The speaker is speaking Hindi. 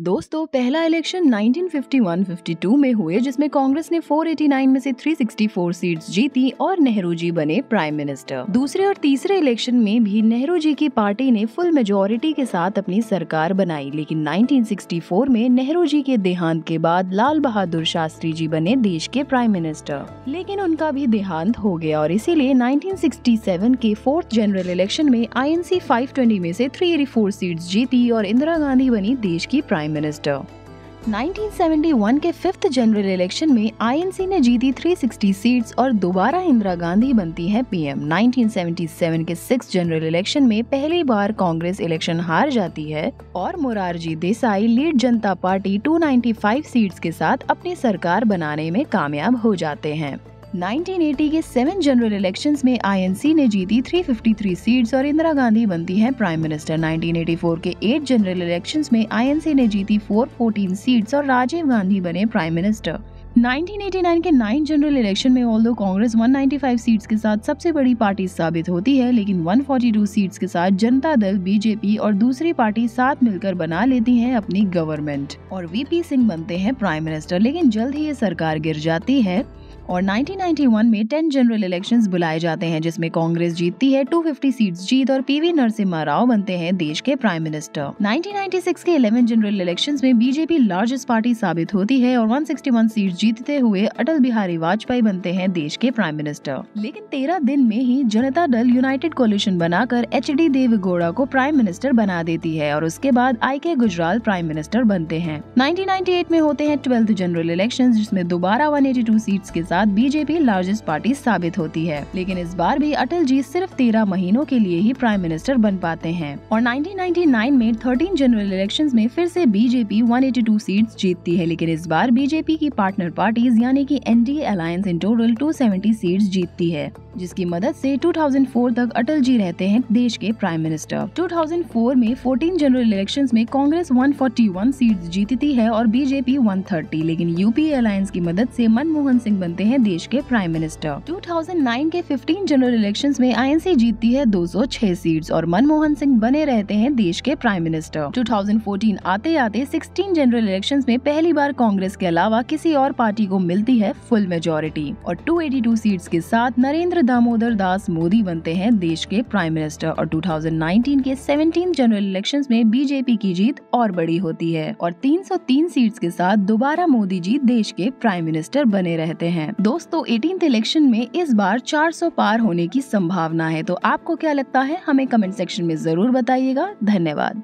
दोस्तों, पहला इलेक्शन 1951-52 में हुए जिसमें कांग्रेस ने 489 में से 364 सीट्स जीती और नेहरू जी बने प्राइम मिनिस्टर। दूसरे और तीसरे इलेक्शन में भी नेहरू जी की पार्टी ने फुल मेजोरिटी के साथ अपनी सरकार बनाई, लेकिन 1964 में नेहरू जी के देहांत के बाद लाल बहादुर शास्त्री जी बने देश के प्राइम मिनिस्टर। लेकिन उनका भी देहांत हो गया और इसीलिए 1967 के 4th जनरल इलेक्शन में INC 520 में से 384 सीट्स जीती और इंदिरा गांधी बनी देश की प्राइम मिनिस्टर। 1971 के 5th जनरल इलेक्शन में INC ने जीती 360 सीट्स और दोबारा इंदिरा गांधी बनती है PM। 1977 के 6th जनरल इलेक्शन में पहली बार कांग्रेस इलेक्शन हार जाती है और मोरारजी देसाई लीड जनता पार्टी 295 सीट्स के साथ अपनी सरकार बनाने में कामयाब हो जाते हैं। 1980 के 7 जनरल इलेक्शंस में INC ने जीती 353 सीट्स और इंदिरा गांधी बनती है प्राइम मिनिस्टर। 1984 के 8 जनरल इलेक्शंस में INC ने जीती 414 सीट्स और राजीव गांधी बने प्राइम मिनिस्टर। 1989 के 9 जनरल इलेक्शन में ऑल्दो कांग्रेस 195 सीट्स के साथ सबसे बड़ी पार्टी साबित होती है, लेकिन 142 सीट्स के साथ जनता दल, BJP और दूसरी पार्टी साथ मिलकर बना लेती हैं अपनी गवर्नमेंट और VP सिंह बनते हैं प्राइम मिनिस्टर। लेकिन जल्द ही ये सरकार गिर जाती है और 1991 में 10 जनरल इलेक्शंस बुलाए जाते हैं जिसमें कांग्रेस जीतती है 250 सीट्स जीत और PV नरसिम्हा राव बनते हैं देश के प्राइम मिनिस्टर। 1996 के 11 जनरल इलेक्शंस में BJP लार्जेस्ट पार्टी साबित होती है और 161 सीट्स जीतते हुए अटल बिहारी वाजपेयी बनते हैं देश के प्राइम मिनिस्टर। लेकिन 13 दिन में ही जनता दल यूनाइटेड कोलिशन बनाकर HD देवेगौड़ा को प्राइम मिनिस्टर बना देती है और उसके बाद IK गुजराल प्राइम मिनिस्टर बनते हैं। 1998 में होते हैं 12th जनरल इलेक्शंस जिसमें दोबारा 182 सीट्स के साथ BJP लार्जेस्ट पार्टी साबित होती है, लेकिन इस बार भी अटल जी सिर्फ 13 महीनों के लिए ही प्राइम मिनिस्टर बन पाते हैं और 1999 में 13 जनरल इलेक्शंस में फिर से BJP 182 सीट्स जीतती है, लेकिन इस बार BJP की पार्टनर पार्टीज यानी कि NDA alliance in total 270 seats जीतती है, जिसकी मदद से 2004 तक अटल जी रहते हैं देश के प्राइम मिनिस्टर। 2004 में 14 जनरल इलेक्शंस में कांग्रेस 141 सीट्स जीतती है और BJP 130, लेकिन UPA अलायंस की मदद से मनमोहन सिंह बनते हैं देश के प्राइम मिनिस्टर। 2009 के 15 जनरल इलेक्शंस में INC जीतती है 206 सीट्स और मनमोहन सिंह बने रहते हैं देश के प्राइम मिनिस्टर। 2014 आते आते 16 जनरल इलेक्शंस में पहली बार कांग्रेस के अलावा किसी और पार्टी को मिलती है फुल मेजोरिटी और 282 सीट्स के साथ नरेंद्र दामोदर दास मोदी बनते हैं देश के प्राइम मिनिस्टर और 2019 के 17 जनरल इलेक्शंस में BJP की जीत और बड़ी होती है और 303 सीट्स के साथ दोबारा मोदी जी देश के प्राइम मिनिस्टर बने रहते हैं। दोस्तों, 18th इलेक्शन में इस बार 400 पार होने की संभावना है, तो आपको क्या लगता है हमें कमेंट सेक्शन में जरूर बताइएगा। धन्यवाद।